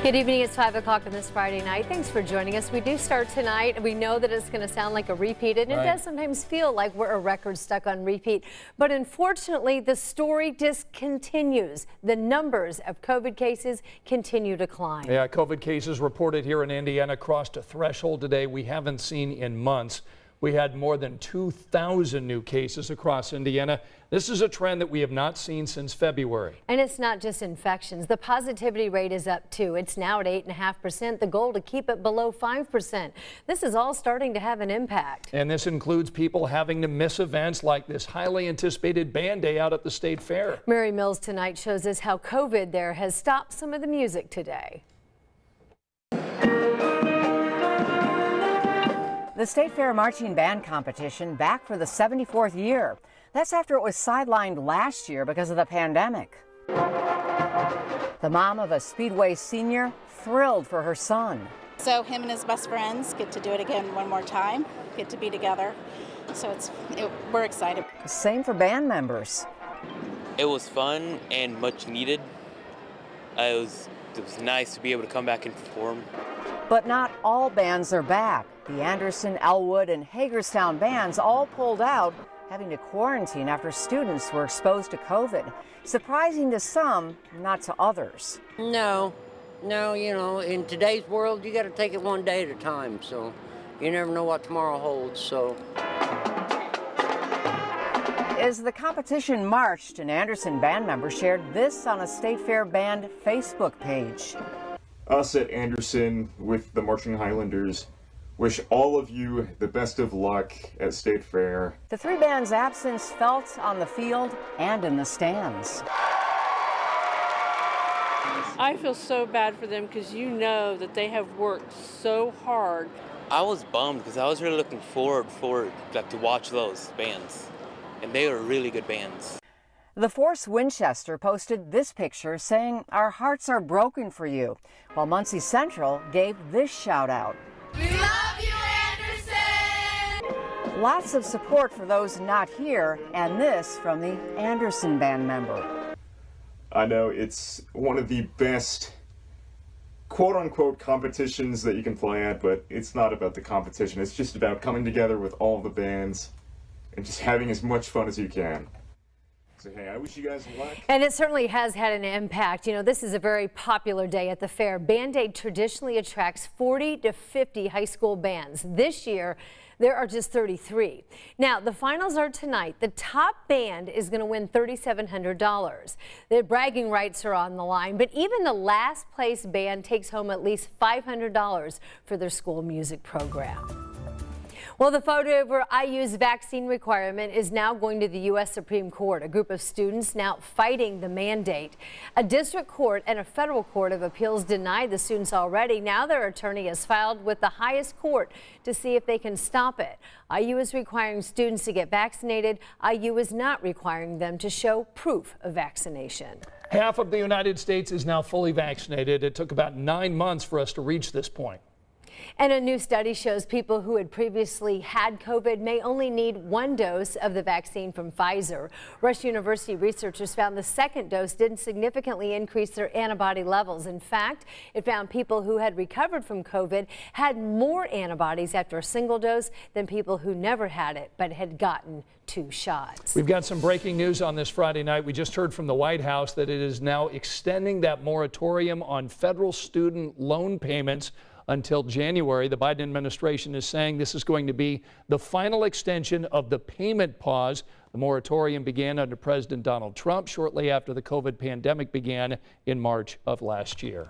Good evening. It's 5 o'clock on this Friday night. Thanks for joining us. We do start tonight. We know that it's going to sound like a repeat, and it does sometimes feel like we're a record stuck on repeat. But unfortunately, the story just continues. The numbers of COVID cases continue to climb. Yeah, COVID cases reported here in Indiana crossed a threshold today we haven't seen in months. We had more than 2,000 new cases across Indiana. This is a trend that we have not seen since February. And it's not just infections. The positivity rate is up too. It's now at 8.5%. The goal to keep it below 5%. This is all starting to have an impact. And this includes people having to miss events like this highly anticipated band day out at the State Fair. Mary Mills tonight shows us how COVID there has stopped some of the music today. The State Fair Marching Band Competition back for the 74th year. That's after it was sidelined last year because of the pandemic. The mom of a Speedway senior thrilled for her son. So him and his best friends get to do it again one more time, get to be together. So we're excited. Same for band members. It was fun and much needed. It was nice to be able to come back and perform. But not all bands are back. The Anderson, Elwood, and Hagerstown bands all pulled out, having to quarantine after students were exposed to COVID. Surprising to some, not to others. No, you know, in today's world, you got to take it one day at a time. So you never know what tomorrow holds. So. As the competition marched, an Anderson band member shared this on a State Fair band Facebook page. Us at Anderson with the Marching Highlanders wish all of you the best of luck at State Fair. The three bands' absence felt on the field and in the stands. I feel so bad for them because you know that they have worked so hard. I was bummed because I was really looking forward to watch those bands, and they were really good bands. The Force Winchester posted this picture saying, "Our hearts are broken for you," while Muncie Central gave this shout out. We love you, Anderson! Lots of support for those not here, and this from the Anderson band member. I know it's one of the best quote-unquote competitions that you can play at, but it's not about the competition. It's just about coming together with all the bands and just having as much fun as you can. So, hey, I wish you guys luck. And it certainly has had an impact. You know, this is a very popular day at the fair. Band Aid traditionally attracts 40 to 50 high school bands. This year, there are just 33. Now, the finals are tonight. The top band is going to win $3,700. The bragging rights are on the line, but even the last place band takes home at least $500 for their school music program. Well, the vote over IU's vaccine requirement is now going to the U.S. Supreme Court. A group of students now fighting the mandate. A district court and a federal court of appeals denied the students already. Now their attorney has filed with the highest court to see if they can stop it. IU is requiring students to get vaccinated. IU is not requiring them to show proof of vaccination. Half of the United States is now fully vaccinated. It took about 9 months for us to reach this point. And a new study shows people who had previously had COVID may only need one dose of the vaccine from Pfizer. Rush University researchers found the second dose didn't significantly increase their antibody levels. In fact, it found people who had recovered from COVID had more antibodies after a single dose than people who never had it but had gotten 2 shots. We've got some breaking news on this Friday night. We just heard from the White House that it is now extending that moratorium on federal student loan payments until January. The Biden administration is saying this is going to be the final extension of the payment pause. The moratorium began under President Donald Trump shortly after the COVID pandemic began in March of last year.